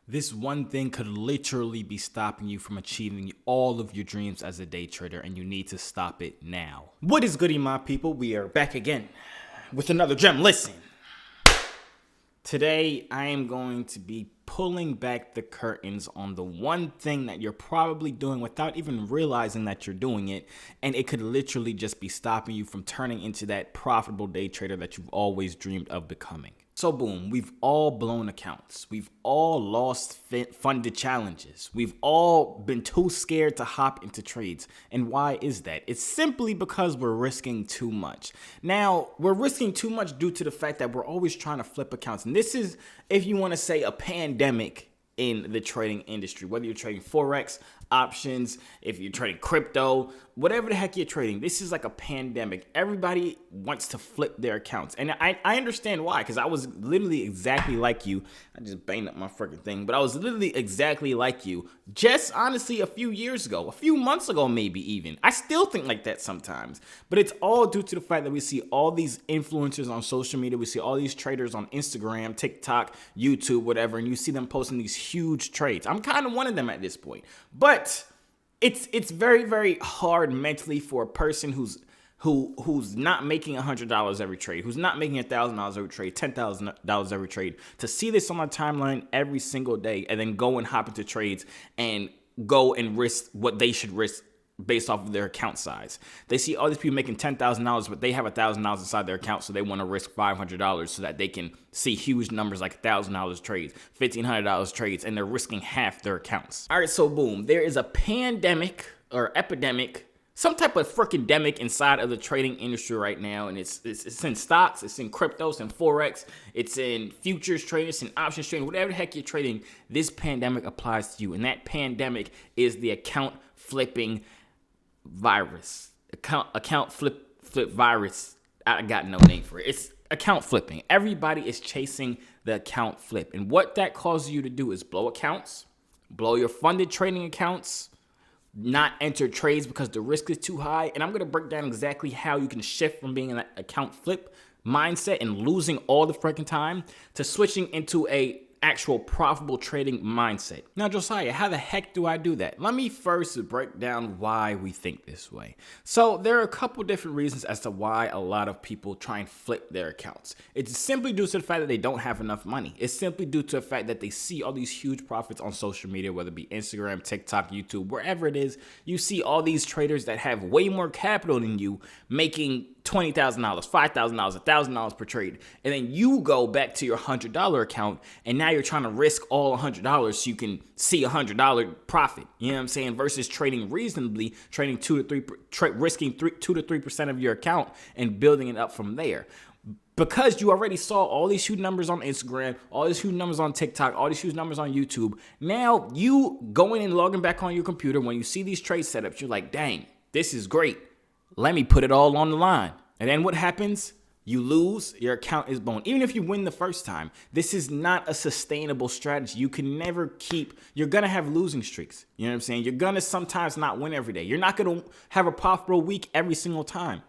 This one thing could literally be stopping you from achieving all of your dreams as a day trader, and you need to stop it now. What is goody, my people? We are back again with another gem. Listen, today I am going to be pulling back the curtains on the one thing that you're probably doing without even realizing that you're doing it, and it could literally just be stopping you from turning into that profitable day trader that you've always dreamed of becoming. So boom, we've all blown accounts. We've all lost funded challenges. We've all been too scared to hop into trades. And why is that? It's simply because we're risking too much. Now, we're risking too much due to the fact that we're always trying to flip accounts. And this is, if you want to say, a pandemic in the trading industry, whether you're trading Forex, options, if you're trading crypto, whatever the heck you're trading, this is like a pandemic. Everybody wants to flip their accounts. And I understand why, because I was literally exactly like you. I just banged up my freaking thing, but I was literally exactly like you just honestly a few years ago, a few months ago, maybe even. I still think like that sometimes, but it's all due to the fact that we see all these influencers on social media. We see all these traders on Instagram, TikTok, YouTube, whatever, and you see them posting these huge trades. I'm kind of one of them at this point, but it's very, very hard mentally for a person who's not making $100 every trade, who's not making $1,000 every trade, $10,000 every trade, to see this on my timeline every single day and then go and hop into trades and go and risk what they should risk based off of their account size. They see all these people making $10,000, but they have $1,000 inside their account, so they want to risk $500 so that they can see huge numbers like $1,000 trades, $1,500 trades, and they're risking half their accounts. All right, so boom, there is a pandemic or epidemic, some type of freaking demic inside of the trading industry right now, and it's in stocks, it's in crypto, it's in Forex, it's in futures trading, it's in options trading, whatever the heck you're trading, this pandemic applies to you, and that pandemic is the account flipping virus. Account flip virus. I got no name for it. It's account flipping. Everybody is chasing the account flip, and what that causes you to do is blow accounts, blow your funded trading accounts, not enter trades because the risk is too high. And I'm going to break down exactly how you can shift from being in that account flip mindset and losing all the freaking time to switching into a actual profitable trading mindset. Now, Josiah, how the heck do I do that? Let me first break down why we think this way. So there are a couple different reasons as to why a lot of people try and flip their accounts. It's simply due to the fact that they don't have enough money. It's simply due to the fact that they see all these huge profits on social media, whether it be Instagram, TikTok, YouTube, wherever it is. You see all these traders that have way more capital than you making $20,000, $5,000, $1,000 per trade. And then you go back to your $100 account and now you're trying to risk all $100 so you can see $100 profit. You know what I'm saying? Versus trading reasonably, trading risking 2 to 3% of your account and building it up from there. Because you already saw all these huge numbers on Instagram, all these huge numbers on TikTok, all these huge numbers on YouTube. Now you going and logging back on your computer, when you see these trade setups, you're like, dang, this is great. Let me put it all on the line. And then what happens? You lose, your account is blown. Even if you win the first time, this is not a sustainable strategy. You can never you're going to have losing streaks. You know what I'm saying? You're going to sometimes not win every day. You're not going to have a profitable week every single time.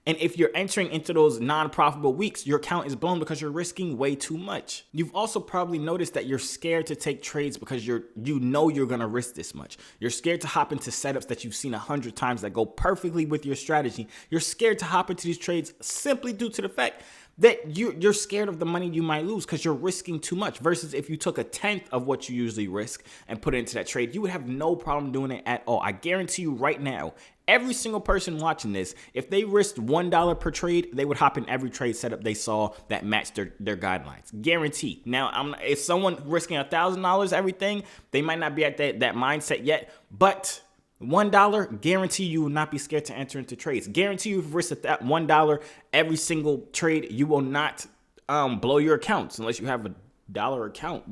And if you're entering into those non-profitable weeks, your account is blown because you're risking way too much. You've also probably noticed that you're scared to take trades because you know you're going to risk this much. You're scared to hop into setups that you've seen 100 times that go perfectly with your strategy. You're scared to hop into these trades simply due to the fact that you're scared of the money you might lose because you're risking too much. Versus if you took 1/10 of what you usually risk and put it into that trade, you would have no problem doing it at all. I guarantee you right now, every single person watching this, if they risked $1 per trade, they would hop in every trade setup they saw that matched their guidelines. Guarantee. Now, if someone risking $1,000 everything, they might not be at that mindset yet, but $1, guarantee you will not be scared to enter into trades. Guarantee you, if you risk $1 every single trade, you will not blow your accounts unless you have a dollar account,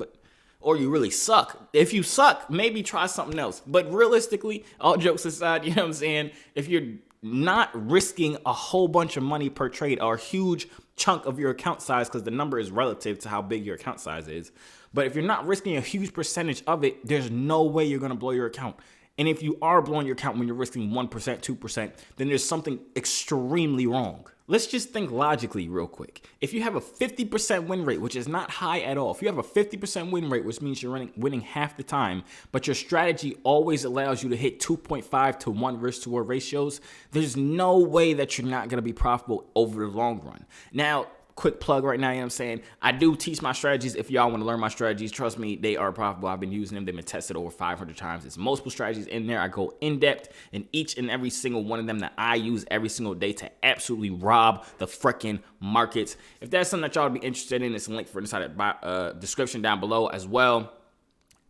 or you really suck. If you suck, maybe try something else. But realistically, all jokes aside, you know what I'm saying? If you're not risking a whole bunch of money per trade or a huge chunk of your account size, because the number is relative to how big your account size is. But if you're not risking a huge percentage of it, there's no way you're going to blow your account. And if you are blowing your account when you're risking 1%, 2%, then there's something extremely wrong. Let's just think logically real quick. If you have a 50% win rate, which is not high at all, if you have a 50% win rate, which means you're winning half the time, but your strategy always allows you to hit 2.5 to 1 risk to reward ratios, there's no way that you're not going to be profitable over the long run. Now, quick plug right now, you know what I'm saying? I do teach my strategies. If y'all want to learn my strategies, trust me, they are profitable. I've been using them. They've been tested over 500 times. There's multiple strategies in there. I go in depth in each and every single one of them that I use every single day to absolutely rob the freaking markets. If that's something that y'all would be interested in, it's a link for inside the description down below as well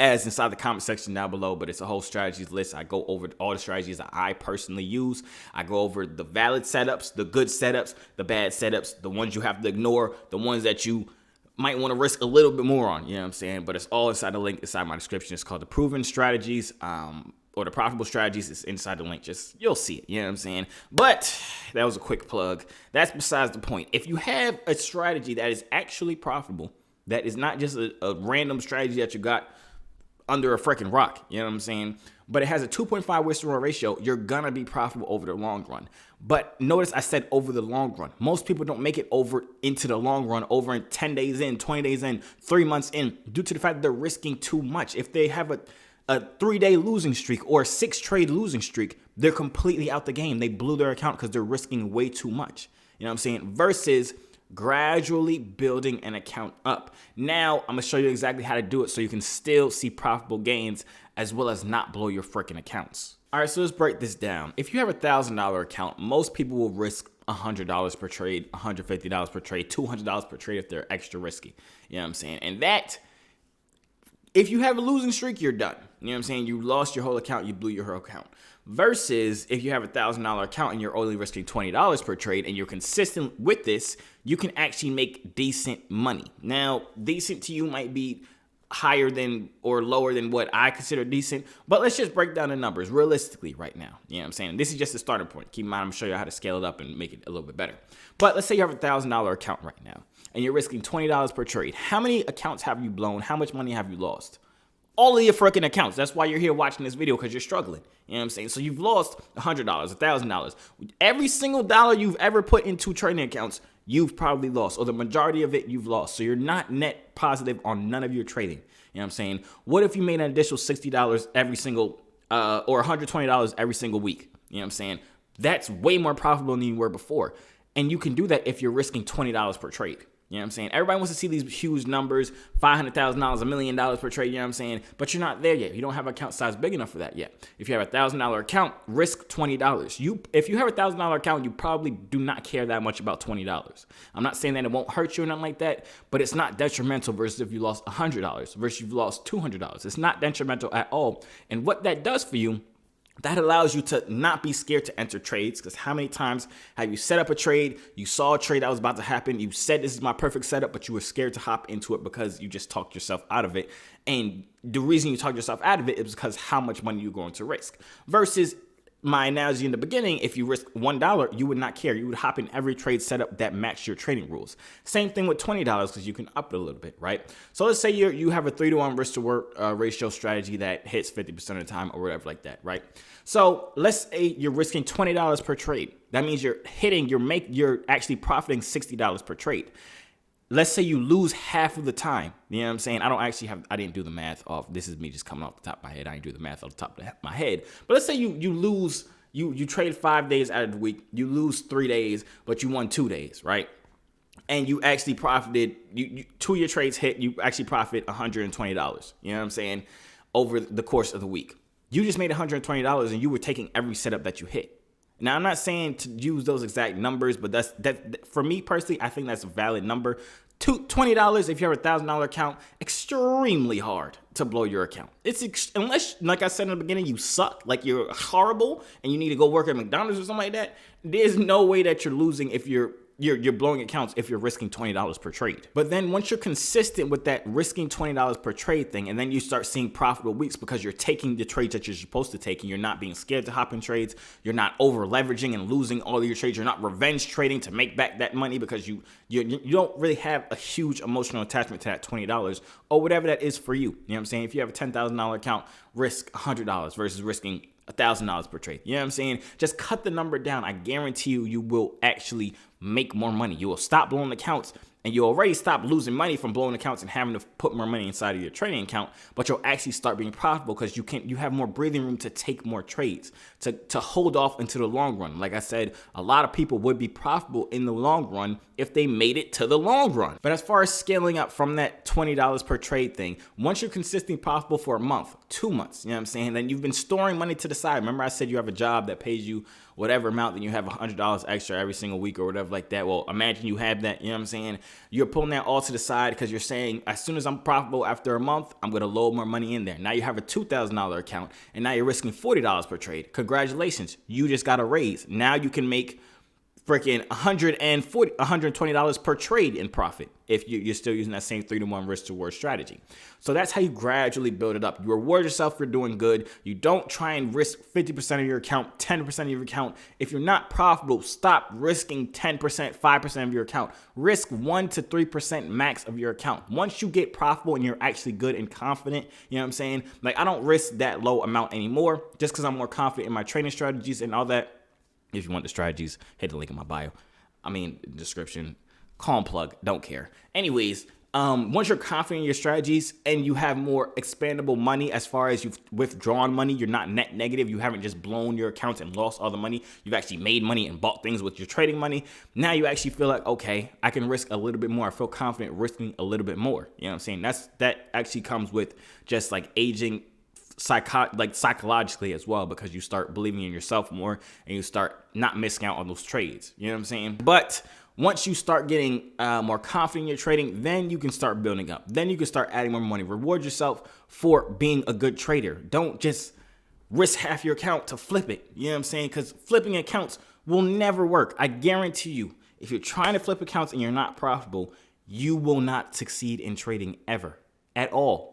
as inside the comment section down below. But it's a whole strategies list. I go over all the strategies that I personally use. I go over the valid setups, the good setups, the bad setups, the ones you have to ignore, the ones that you might want to risk a little bit more on, you know what I'm saying? But it's all inside the link inside my description. It's called the proven strategies, or the profitable strategies. Is inside the link. Just, you'll see it, you know what I'm saying? But that was a quick plug. That's besides the point. If you have a strategy that is actually profitable, that is not just a random strategy that you got under a freaking rock, you know what I'm saying? But it has a 2.5 risk to reward ratio, you're gonna be profitable over the long run. But notice I said over the long run. Most people don't make it over into the long run, over in 10 days in, 20 days in, 3 months in, due to the fact that they're risking too much. If they have a 3-day losing streak or a 6-trade losing streak, they're completely out the game. They blew their account because they're risking way too much. You know what I'm saying? Versus gradually building an account up. Now, I'm going to show you exactly how to do it so you can still see profitable gains as well as not blow your freaking accounts. All right, so let's break this down. If you have a $1,000 account, most people will risk $100 per trade, $150 per trade, $200 per trade if they're extra risky. You know what I'm saying? And that, if you have a losing streak, you're done. You know what I'm saying? You lost your whole account, you blew your whole account. Versus if you have a $1,000 account and you're only risking $20 per trade and you're consistent with this, you can actually make decent money. Now, decent to you might be higher than or lower than what I consider decent, but let's just break down the numbers realistically right now. You know what I'm saying? This is just a starting point. Keep in mind, I'm going to show you how to scale it up and make it a little bit better. But let's say you have a $1,000 account right now and you're risking $20 per trade. How many accounts have you blown? How much money have you lost? All of your freaking accounts. That's why you're here watching this video, because you're struggling. You know what I'm saying? So you've lost $100, $1,000. Every single dollar you've ever put into trading accounts, you've probably lost, or the majority of it you've lost. So you're not net positive on none of your trading. You know what I'm saying? What if you made an additional $60 every single, or $120 every single week? You know what I'm saying? That's way more profitable than you were before. And you can do that if you're risking $20 per trade. You know what I'm saying? Everybody wants to see these huge numbers, $500,000, $1 million per trade, you know what I'm saying? But you're not there yet. You don't have an account size big enough for that yet. If you have a $1,000 account, risk $20. If you have a $1,000 account, you probably do not care that much about $20. I'm not saying that it won't hurt you or nothing like that, but it's not detrimental versus if you lost $100 versus you've lost $200. It's not detrimental at all. And what that does for you, that allows you to not be scared to enter trades, because how many times have you set up a trade, you saw a trade that was about to happen, you said this is my perfect setup, but you were scared to hop into it because you just talked yourself out of it. And the reason you talked yourself out of it is because how much money you're going to risk. Versus my analogy in the beginning, if you risk $1, you would not care. You would hop in every trade setup that matched your trading rules. Same thing with $20 because you can up it a little bit, right? So let's say you have a 3-to-1 risk to reward ratio strategy that hits 50% of the time or whatever like that, right? So let's say you're risking $20 per trade. That means you're actually profiting $60 per trade. Let's say you lose half of the time. You know what I'm saying? I didn't do the math off. This is me just coming off the top of my head. I didn't do the math off the top of my head. But let's say you lose, you trade 5 days out of the week. You lose 3 days, but you won 2 days, right? And you actually profited, 2 of your trades hit, you actually profit $120. You know what I'm saying? Over the course of the week. You just made $120 and you were taking every setup that you hit. Now, I'm not saying to use those exact numbers, but that for me personally, I think that's a valid number. $20 if you have a $1,000 account, extremely hard to blow your account. Unless, like I said in the beginning, you suck, like you're horrible and you need to go work at McDonald's or something like that. There's no way that you're losing if you're you're blowing accounts if you're risking $20 per trade. But then once you're consistent with that risking $20 per trade thing, and then you start seeing profitable weeks because you're taking the trades that you're supposed to take, and you're not being scared to hop in trades, you're not over leveraging and losing all of your trades, you're not revenge trading to make back that money because you don't really have a huge emotional attachment to that $20 or whatever that is for you. You know what I'm saying? If you have a $10,000 account, risk $100 versus risking $1,000 per trade. You know what I'm saying? Just cut the number down. I guarantee you will actually make more money. You will stop blowing accounts, and you already stop losing money from blowing accounts and having to put more money inside of your trading account, but you'll actually start being profitable because you have more breathing room to take more trades, to hold off into the long run. Like I said, a lot of people would be profitable in the long run if they made it to the long run. But as far as scaling up from that $20 per trade thing, once you're consistently profitable for a month, 2 months, you know what I'm saying, then you've been storing money to the side. Remember I said you have a job that pays you whatever amount, then you have $100 extra every single week or whatever like that. Well, imagine you have that, you know what I'm saying? You're pulling that all to the side because you're saying, as soon as I'm profitable after a month, I'm going to load more money in there. Now you have a $2,000 account, and now you're risking $40 per trade. Congratulations. You just got a raise. Now you can make freaking $120 per trade in profit if you're still using that same 3-to-1 risk to reward strategy. So that's how you gradually build it up. You reward yourself for doing good. You don't try and risk 50% of your account, 10% of your account. If you're not profitable, stop risking 10%, 5% of your account. Risk 1 to 3% max of your account. Once you get profitable and you're actually good and confident, you know what I'm saying? Like, I don't risk that low amount anymore just because I'm more confident in my trading strategies and all that. If you want the strategies, hit the link in my bio. Description. Call and plug. Don't care. Anyways, once you're confident in your strategies and you have more expandable money as far as you've withdrawn money, you're not net negative. You haven't just blown your accounts and lost all the money. You've actually made money and bought things with your trading money. Now you actually feel like, okay, I can risk a little bit more. I feel confident risking a little bit more. You know what I'm saying? That actually comes with just like aging psychologically as well, because you start believing in yourself more and you start not missing out on those trades. You know what I'm saying? But once you start getting more confident in your trading, then you can start building up. Then you can start adding more money. Reward yourself for being a good trader. Don't just risk half your account to flip it. You know what I'm saying? Because flipping accounts will never work. I guarantee you, if you're trying to flip accounts and you're not profitable, you will not succeed in trading ever. At all.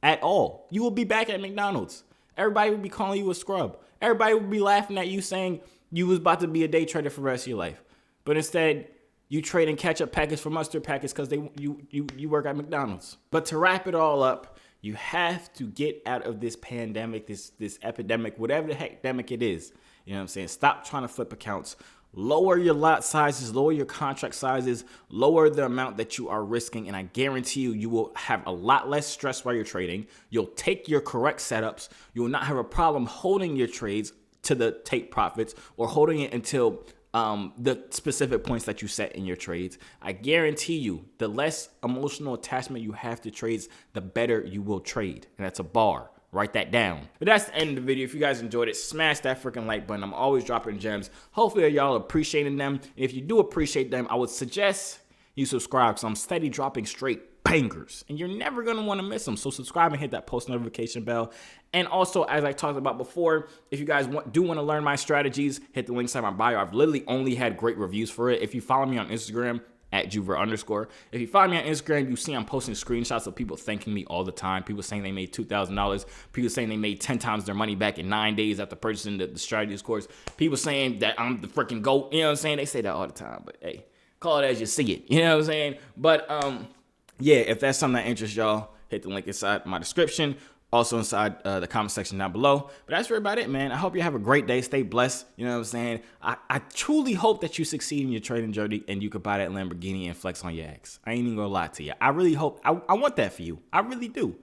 At all. You will be back at McDonald's. Everybody will be calling you a scrub. Everybody will be laughing at you saying you was about to be a day trader for the rest of your life. But instead, you trade in ketchup packets for mustard packets because you work at McDonald's. But to wrap it all up, you have to get out of this pandemic, this epidemic, whatever the heck epidemic it is. You know what I'm saying? Stop trying to flip accounts. Lower your lot sizes, lower your contract sizes, lower the amount that you are risking, and I guarantee you will have a lot less stress while you're trading. You'll take your correct setups. You will not have a problem holding your trades to the take profits or holding it until the specific points that you set in your trades. I guarantee you, the less emotional attachment you have to trades, the better you will trade, and that's a bar. Write that down. But that's the end of the video. If you guys enjoyed it, smash that freaking like button. I'm always dropping gems. Hopefully y'all appreciating them. And if you do appreciate them, I would suggest you subscribe, because I'm steady dropping straight bangers and you're never going to want to miss them. So subscribe and hit that post notification bell. And also, as I talked about before, if you guys do want to learn my strategies, hit the links in my bio. I've literally only had great reviews for it. If you follow me on Instagram, at Joovier_. If you follow me on Instagram, you see I'm posting screenshots of people thanking me all the time. People saying they made $2,000. People saying they made 10 times their money back in 9 days after purchasing the strategies course. People saying that I'm the freaking GOAT. You know what I'm saying? They say that all the time. But hey, call it as you see it. You know what I'm saying? But yeah, if that's something that interests y'all, hit the link inside my description. Also inside the comment section down below. But that's about it, man. I hope you have a great day. Stay blessed. You know what I'm saying? I truly hope that you succeed in your trading journey and you could buy that Lamborghini and flex on your ex. I ain't even gonna lie to you. I really hope. I want that for you. I really do.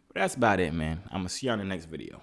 But that's about it, man. I'm gonna see you on the next video.